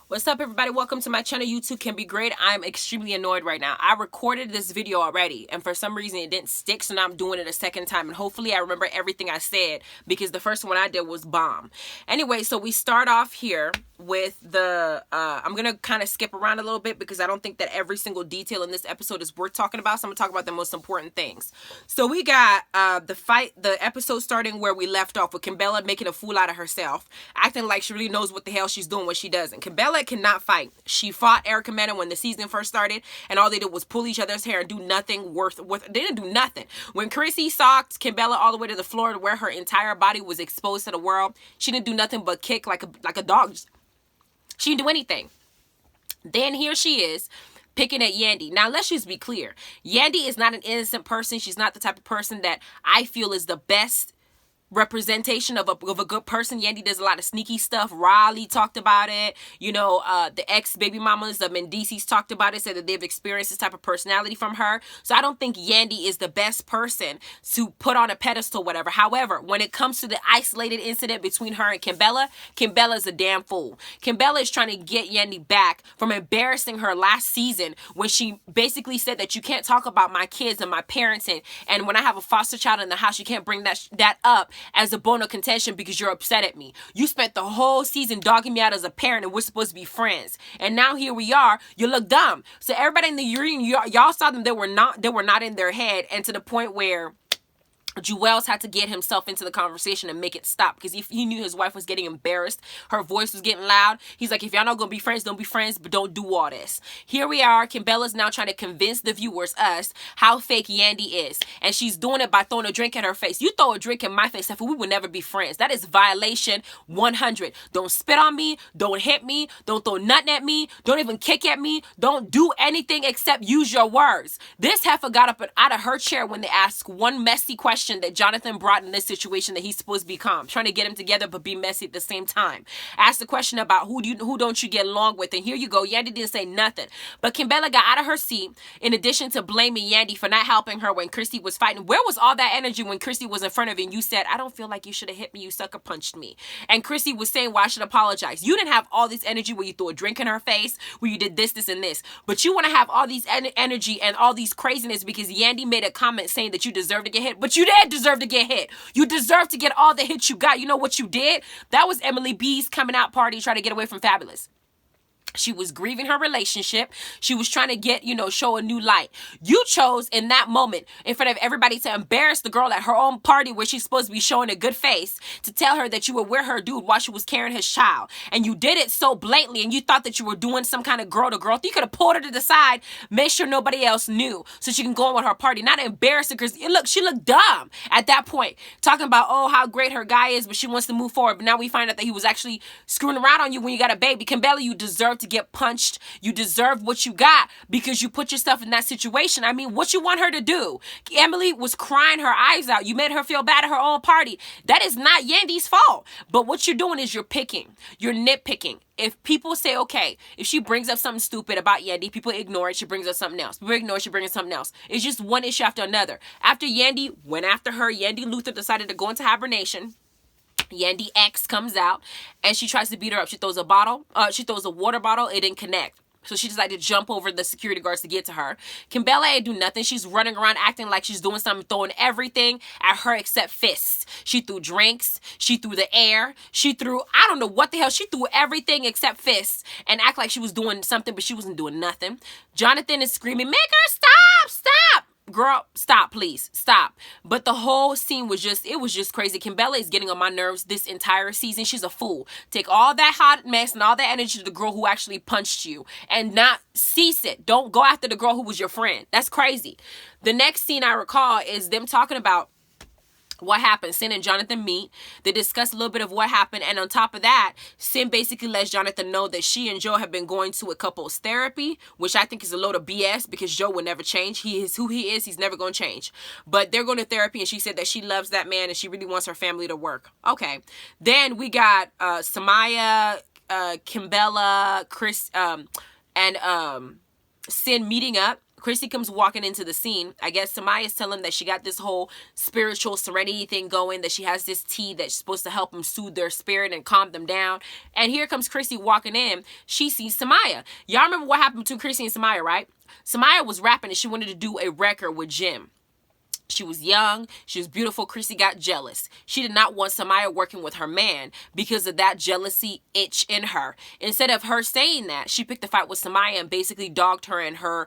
What's up, everybody? Welcome to my channel. YouTube can be great. I'm extremely annoyed right now. I recorded this video already, and for some reason it didn't stick, so now I'm doing it a second time, and hopefully I remember everything I said, because the first one I did was bomb. Anyway, so we start off here with the I'm gonna kind of skip around a little bit because I don't think that every single detail in this episode is worth talking about, so I'm gonna talk about the most important things. So we got the episode starting where we left off with Kimbella making a fool out of herself, acting like she really knows what the hell she's doing when she doesn't. Kimbella cannot fight. She fought Erica Mena when the season first started, and all they did was pull each other's hair and do nothing worth. They didn't do nothing. When Chrissy socked Kimbella all the way to the floor where her entire body was exposed to the world, she didn't do nothing but kick like a dog. She didn't do anything. Then here she is picking at Yandy. Now, let's just be clear. Yandy is not an innocent person. She's not the type of person that I feel is the best representation of a good person. Yandy does a lot of sneaky stuff. Riley talked about it. You know, the ex-baby mamas of Mendices talked about it, said that they've experienced this type of personality from her. So I don't think Yandy is the best person to put on a pedestal, whatever. However, when it comes to the isolated incident between her and Kimbella, Kimbella's a damn fool. Kimbella is trying to get Yandy back from embarrassing her last season when she basically said that you can't talk about my kids and my parents, and when I have a foster child in the house, you can't bring that up as a bone of contention because you're upset at me. You spent the whole season dogging me out as a parent, and we're supposed to be friends. And now here we are. You look dumb. So everybody in the reunion, y'all saw them. They were not in their head, and to the point where Juelz had to get himself into the conversation and make it stop, because he knew his wife was getting embarrassed. Her voice was getting loud. He's like, if y'all not gonna be friends, don't be friends, but don't do all this. Here we are. Kimbella's now trying to convince the viewers, us, how fake Yandy is. And she's doing it by throwing a drink in her face. You throw a drink in my face, we would never be friends. That is violation 100. Don't spit on me. Don't hit me. Don't throw nothing at me. Don't even kick at me. Don't do anything except use your words. This heifer got up and out of her chair when they asked one messy question that Jonathan brought in this situation that he's supposed to be calm, trying to get him together but be messy at the same time. Asked the question about who don't you get along with, and here you go. Yandy didn't say nothing, but Kimbella got out of her seat. In addition to blaming Yandy for not helping her when Chrissy was fighting, where was all that energy when Chrissy was in front of you and you said, I don't feel like you should have hit me, you sucker punched me? And Chrissy was saying, well, I should apologize. You didn't have all this energy where you threw a drink in her face, where you did this, and this, but you want to have all these energy and all these craziness because Yandy made a comment saying that you deserve to get hit, but you did deserve to get hit. You deserve to get all the hits you got. You know what you did? That was Emily B's coming out party trying to get away from Fabulous. She was grieving her relationship. She was trying to get, show a new light. You chose in that moment, in front of everybody, to embarrass the girl at her own party where she's supposed to be showing a good face, to tell her that you were with her dude while she was carrying his child. And you did it so blatantly, and you thought that you were doing some kind of girl to girl. You could have pulled her to the side, made sure nobody else knew, so she can go on with her party. Not embarrass her, because she looked dumb at that point. Talking about, oh, how great her guy is, but she wants to move forward. But now we find out that he was actually screwing around on you when you got a baby. Kimbella, you deserve to get punched. You deserve what you got because you put yourself in that situation. I mean, what you want her to do? Emily was crying her eyes out. You made her feel bad at her own party. That is not Yandy's fault. But what you're doing is you're picking. You're nitpicking. If people say, okay, if she brings up something stupid about Yandy, people ignore it. She brings up something else. People ignore it. She brings up something else. It's just one issue after another. After Yandy went after her, Yandy Luther decided to go into hibernation. Yandy X comes out and she tries to beat her up. She throws a water bottle. It didn't connect. So she decided to jump over the security guards to get to her. Kimbella ain't do nothing. She's running around acting like she's doing something, throwing everything at her except fists. She threw drinks. She threw the air. She threw, I don't know what the hell. She threw everything except fists and act like she was doing something, but she wasn't doing nothing. Jonathan is screaming, make her stop, stop. Girl, stop, please, stop. But the whole scene was just crazy. Kimbella is getting on my nerves this entire season. She's a fool. Take all that hot mess and all that energy to the girl who actually punched you and not cease it. Don't go after the girl who was your friend. That's crazy. The next scene I recall is them talking about what happened. Sin and Jonathan meet. They discuss a little bit of what happened. And on top of that, Sin basically lets Jonathan know that she and Joe have been going to a couple's therapy, which I think is a load of BS because Joe will never change. He is who he is. He's never going to change. But they're going to therapy, and she said that she loves that man and she really wants her family to work. Okay. Then we got Somaya, Kimbella, Chris, and Sin meeting up. Chrissy comes walking into the scene. I guess Somaya's telling him that she got this whole spiritual serenity thing going, that she has this tea that's supposed to help them soothe their spirit and calm them down. And here comes Chrissy walking in. She sees Somaya. Y'all remember what happened between Chrissy and Somaya, right? Somaya was rapping and she wanted to do a record with Jim. She was young. She was beautiful. Chrissy got jealous. She did not want Somaya working with her man because of that jealousy itch in her. Instead of her saying that, she picked a fight with Somaya and basically dogged her and her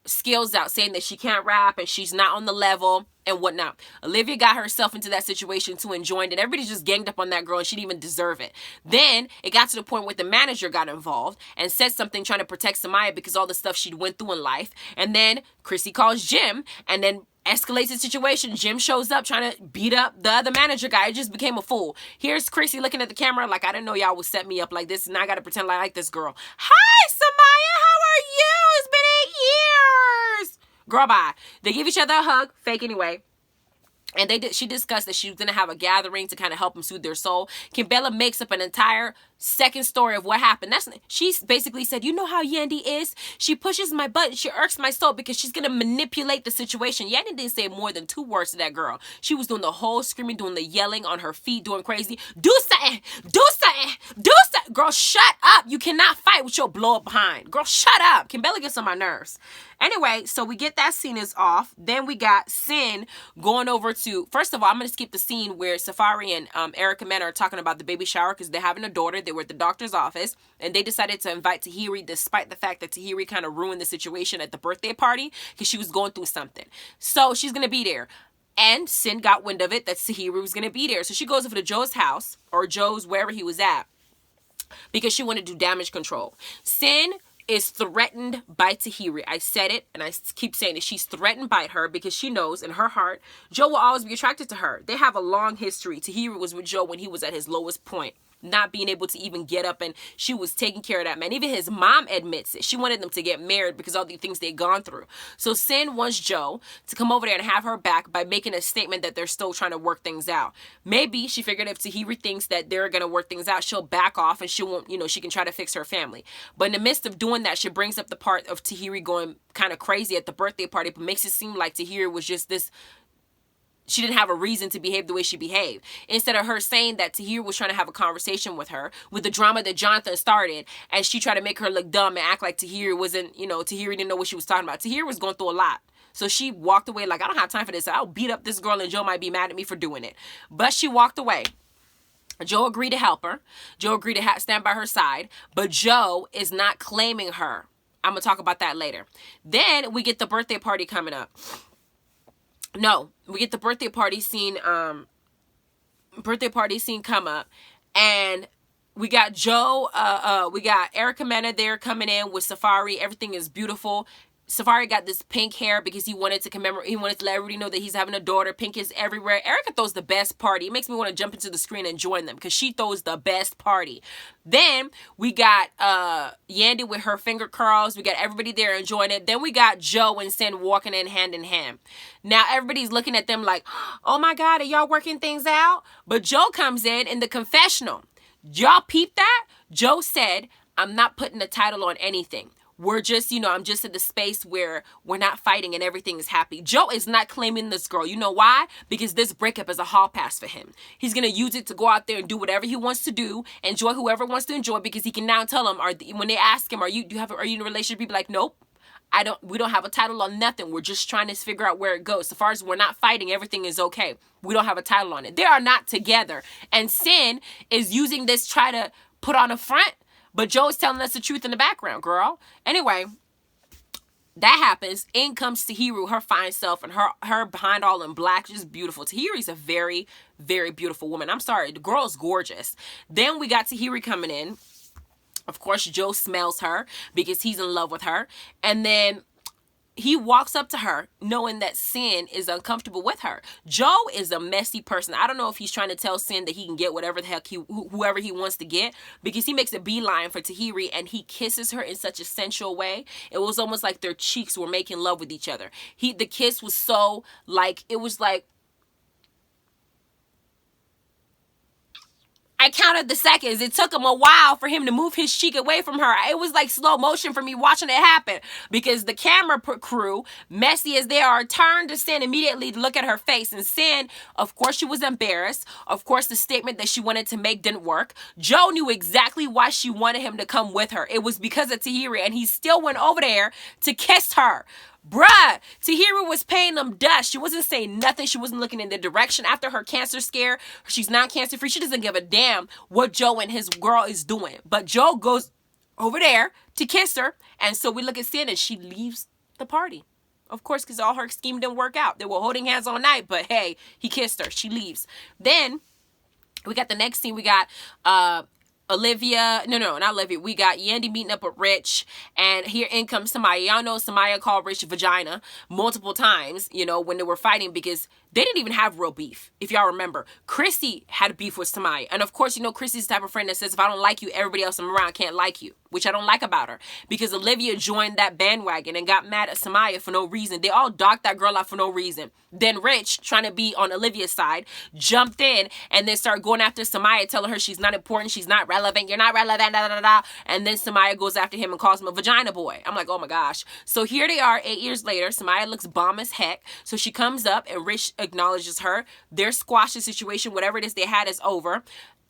skills out, saying that she can't rap and she's not on the level and whatnot. Olivia got herself into that situation too and joined, and everybody just ganged up on that girl and she didn't even deserve it. Then it got to the point where the manager got involved and said something trying to protect Somaya because all the stuff she'd went through in life. And then Chrissy calls Jim and then escalates the situation. Jim shows up trying to beat up the other manager guy. It just became a fool. Here's Chrissy looking at the camera like, I didn't know y'all would set me up like this, and I gotta pretend like I like this girl. Hi, Somaya, how are you? It's been 8 years. Girl, bye. They give each other a hug, fake anyway. And she discussed that she was going to have a gathering to kind of help them soothe their soul. Kimbella makes up an entire second story of what happened. She basically said, you know how Yandy is? She pushes my butt. She irks my soul because she's going to manipulate the situation. Yandy didn't say more than 2 words to that girl. She was doing the whole screaming, doing the yelling on her feet, doing crazy. Do something. Do something. Do something. Girl, shut up. You cannot fight with your blow up behind. Girl, shut up. Kimbella gets on my nerves. Anyway, so we get that scene is off. Then we got Sin going over to, first of all, I'm going to skip the scene where Safari and Erica Mena are talking about the baby shower because they're having a daughter. They were at the doctor's office and they decided to invite Tahiry despite the fact that Tahiry kind of ruined the situation at the birthday party because she was going through something. So she's going to be there. And Sin got wind of it that Tahiry was going to be there. So she goes over to Joe's house or Joe's wherever he was at because she wanted to do damage control. Sin is threatened by Tahiry. I said it and I keep saying it. She's threatened by her because she knows in her heart Joe will always be attracted to her. They have a long history. Tahiry was with Joe when he was at his lowest point, not being able to even get up, and she was taking care of that man. Even his mom admits it. She wanted them to get married because all the things they'd gone through. So Sin wants Joe to come over there and have her back by making a statement that they're still trying to work things out. Maybe she figured if Tahiry thinks that they're going to work things out, she'll back off and she won't, she can try to fix her family. But in the midst of doing that, she brings up the part of Tahiry going kind of crazy at the birthday party, but makes it seem like Tahiry was just this, she didn't have a reason to behave the way she behaved. Instead of her saying that Tahiry was trying to have a conversation with her with the drama that Jonathan started, and she tried to make her look dumb and act like Tahiry wasn't, Tahiry didn't know what she was talking about. Tahiry was going through a lot. So she walked away like, I don't have time for this. I'll beat up this girl and Joe might be mad at me for doing it. But she walked away. Joe agreed to help her. Joe agreed to stand by her side. But Joe is not claiming her. I'm going to talk about that later. Then we get the birthday party coming up. No, we get the birthday party scene come up, and we got Joe, we got Erica Mena there coming in with Safari. Everything is beautiful. Safari got this pink hair because he wanted to commemorate, he wanted to let everybody know that he's having a daughter. Pink is everywhere. Erica throws the best party. It makes me want to jump into the screen and join them because she throws the best party. Then we got Yandy with her finger curls. We got everybody there enjoying it. Then we got Joe and Sin walking in hand. Now everybody's looking at them like, oh my God, are y'all working things out? But Joe comes in the confessional. Y'all peep that? Joe said, I'm not putting a title on anything. We're just, I'm just in the space where we're not fighting and everything is happy. Joe is not claiming this girl. You know why? Because this breakup is a hall pass for him. He's going to use it to go out there and do whatever he wants to do, enjoy whoever wants to enjoy, because he can now tell them, when they ask him, are you in a relationship? He'd be like, nope. We don't have a title on nothing. We're just trying to figure out where it goes. So far as we're not fighting, everything is okay. We don't have a title on it. They are not together. And Sin is using this try to put on a front. But Joe's telling us the truth in the background, girl. Anyway, that happens. In comes Tahiry, her fine self, and her behind all in black, just beautiful. Tahiry's a very, very beautiful woman. I'm sorry, the girl's gorgeous. Then we got Tahiry coming in. Of course, Joe smells her because he's in love with her. And then he walks up to her knowing that Sin is uncomfortable with her. Joe is a messy person. I don't know if he's trying to tell Sin that he can get whatever the heck whoever he wants to get, because he makes a beeline for Tahiry and he kisses her in such a sensual way. It was almost like their cheeks were making love with each other. The kiss was so it was like, I counted the seconds. It took him a while for him to move his cheek away from her. It was like slow motion for me watching it happen because the camera crew, messy as they are, turned to Sin immediately to look at her face. And Sin, of course, she was embarrassed. Of course, the statement that she wanted to make didn't work. Joe knew exactly why she wanted him to come with her. It was because of Tahiry, and he still went over there to kiss her. Bruh, Tahiry was paying them dust. She wasn't saying nothing. She wasn't looking in the direction. After her cancer scare, she's not cancer free. She doesn't give a damn what Joe and his girl is doing. But Joe goes over there to kiss her. And so we look at Sin and she leaves the party. Of course, because all her scheme didn't work out. They were holding hands all night, but hey, he kissed her. She leaves. Then we got the next scene. We got Olivia, not Olivia. We got Yandy meeting up with Rich, and here in comes Somaya. Y'all know Somaya called Rich vagina multiple times, when they were fighting because they didn't even have real beef. If y'all remember, Chrissy had beef with Somaya. And of course, Chrissy's the type of friend that says, if I don't like you, everybody else I'm around can't like you, which I don't like about her because Olivia joined that bandwagon and got mad at Somaya for no reason. They all docked that girl out for no reason. Then Rich, trying to be on Olivia's side, jumped in and then started going after Somaya, telling her she's not important, she's not relevant, you're not relevant, da, da, da, da. And then Somaya goes after him and calls him a vagina boy. I'm like, oh my gosh. So here they are 8 years later. Somaya looks bomb as heck. So she comes up and Rich acknowledges her. Their squash the situation. Whatever it is they had is over.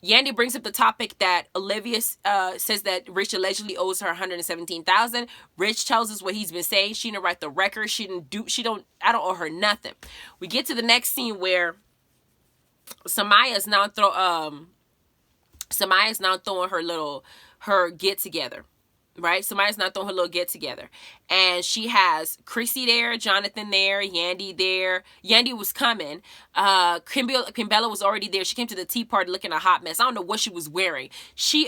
Yandy brings up the topic that Olivia says that Rich allegedly owes her $117,000. Rich tells us what he's been saying. She didn't write the record. I don't owe her nothing. We get to the next scene where Samaya's now throwing her get together. Right? Somebody's not throwing her little get together. And she has Chrissy there, Jonathan there, Yandy there. Yandy was coming. Kimbella was already there. She came to the tea party looking a hot mess. I don't know what she was wearing.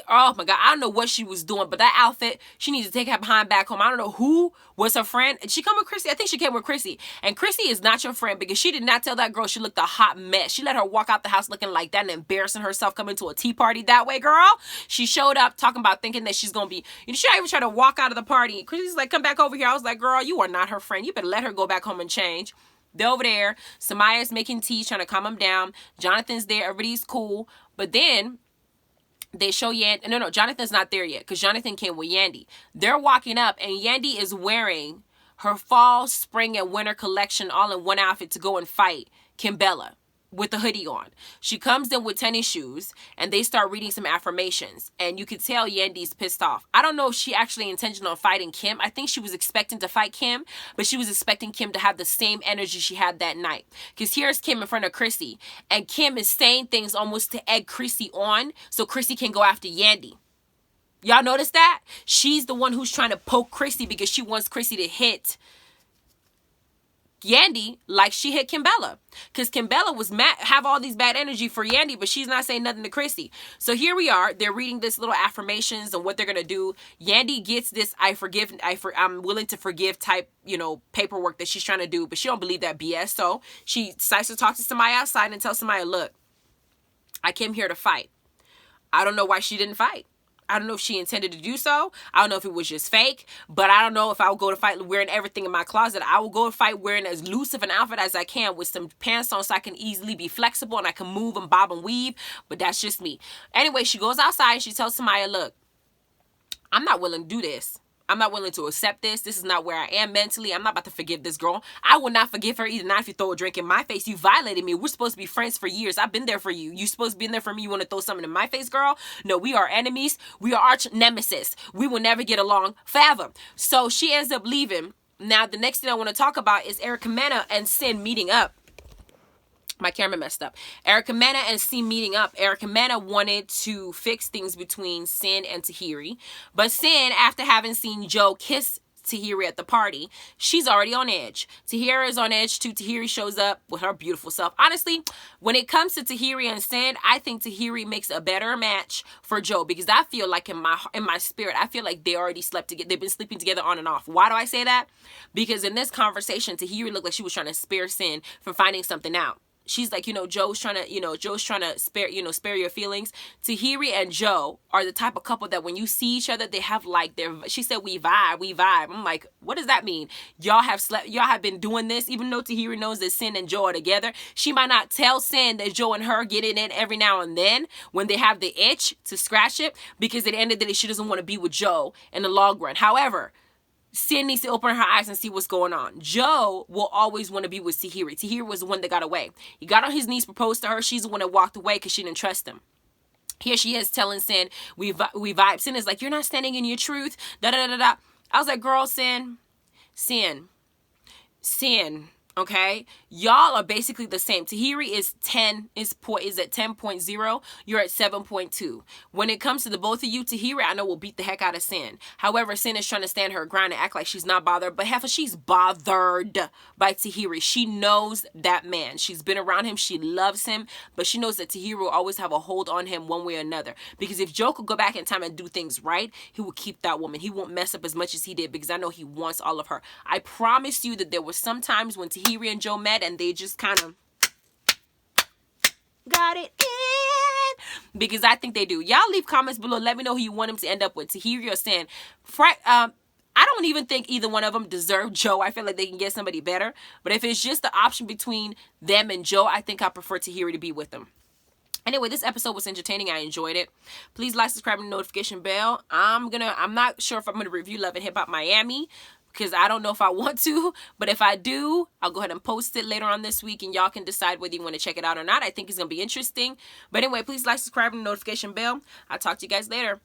Oh my God, I don't know what she was doing, but that outfit, she needs to take her behind back home. I don't know who was her friend. Did she come with Chrissy? I think she came with Chrissy. And Chrissy is not your friend because she did not tell that girl she looked a hot mess. She let her walk out the house looking like that and embarrassing herself coming to a tea party that way, girl. She showed up talking about thinking that she's going to be, she even tried to walk out of the party. Chrissy's like, come back over here. I was like, girl, you are not her friend. You better let her go back home and change. They're over there. Samaya's making tea, trying to calm him down. Jonathan's there. Everybody's cool. But then they show Yandy. No, Jonathan's not there yet because Jonathan came with Yandy. They're walking up and Yandy is wearing her fall, spring, and winter collection all in one outfit to go and fight Kimbella with the hoodie on. She comes in with tennis shoes and they start reading some affirmations. And you could tell Yandy's pissed off. I don't know if she actually intended on fighting Kim. I think she was expecting to fight Kim, but she was expecting Kim to have the same energy she had that night. Because here's Kim in front of Chrissy. And Kim is saying things almost to egg Chrissy on so Chrissy can go after Yandy. Y'all notice that? She's the one who's trying to poke Chrissy because she wants Chrissy to hit Yandy like she hit Kimbella. Because Kimbella was mad, have all these bad energy for Yandy, but she's not saying nothing to Chrissy. So here we are. They're reading this little affirmations and what they're going to do. Yandy gets this I'm willing to forgive type, paperwork that she's trying to do, but she don't believe that BS. So she decides to talk to somebody outside and tell somebody, look, I came here to fight. I don't know why she didn't fight. I don't know if she intended to do so. I don't know if it was just fake, but I don't know if I would go to fight wearing everything in my closet. I will go to fight wearing as loose of an outfit as I can with some pants on so I can easily be flexible and I can move and bob and weave, but that's just me. Anyway, she goes outside and she tells Somaya, look, I'm not willing to do this. I'm not willing to accept this. This is not where I am mentally. I'm not about to forgive this girl. I will not forgive her either. Not if you throw a drink in my face. You violated me. We're supposed to be friends for years. I've been there for you. You supposed to be in there for me. You want to throw something in my face, girl? No, we are enemies. We are arch nemesis. We will never get along forever. So she ends up leaving. Now, the next thing I want to talk about is Erica Mena and Sin meeting up. My camera messed up. Erica Mena and Sin meeting up. Erica Mena wanted to fix things between Sin and Tahiry. But Sin, after having seen Joe kiss Tahiry at the party, she's already on edge. Tahiry is on edge too. Tahiry shows up with her beautiful self. Honestly, when it comes to Tahiry and Sin, I think Tahiry makes a better match for Joe because I feel like in my spirit, I feel like they already slept together. They've been sleeping together on and off. Why do I say that? Because in this conversation, Tahiry looked like she was trying to spare Sin from finding something out. she's like, Joe's trying to spare your feelings. Tahiry and Joe are the type of couple that when you see each other, they have like she said, we vibe. I'm like, what does that mean? Y'all have been doing this, even though Tahiry knows that Sin and Joe are together. She might not tell Sin that Joe and her get it in every now and then when they have the itch to scratch it, because at the end of the day, she doesn't want to be with Joe in the long run. However, Sin needs to open her eyes and see what's going on. Joe will always want to be with Tahiry. Tahiry was the one that got away. He got on his knees, proposed to her. She's the one that walked away because she didn't trust him. Here she is telling Sin, we vibe. Sin is like, you're not standing in your truth. Da da da da. I was like, girl, Sin. Okay, y'all are basically the same. Tahiry is at 10.0. You're at 7.2. When it comes to the both of you, Tahiry, I know, will beat the heck out of Sin. However, Sin is trying to stand her ground and act like she's not bothered. But half of she's bothered by Tahiry. She knows that man. She's been around him. She loves him. But she knows that Tahiry will always have a hold on him one way or another. Because if Joe could go back in time and do things right, he will keep that woman. He won't mess up as much as he did, because I know he wants all of her. I promise you that there were some times when Tahiry and Joe met and they just kind of got it in, because I think they do. Y'all leave comments below. Let me know who you want him to end up with, Tahiry or Sin. I don't even think either one of them deserve Joe. I feel like they can get somebody better. But if it's just the option between them and Joe, I think I prefer Tahiry to be with them. Anyway, this episode was entertaining. I enjoyed it. Please like, subscribe, and notification bell. I'm not sure if I'm gonna review Love and Hip Hop Miami, because I don't know if I want to, but if I do, I'll go ahead and post it later on this week, and y'all can decide whether you want to check it out or not. I think it's going to be interesting. But anyway, please like, subscribe, and notification bell. I'll talk to you guys later.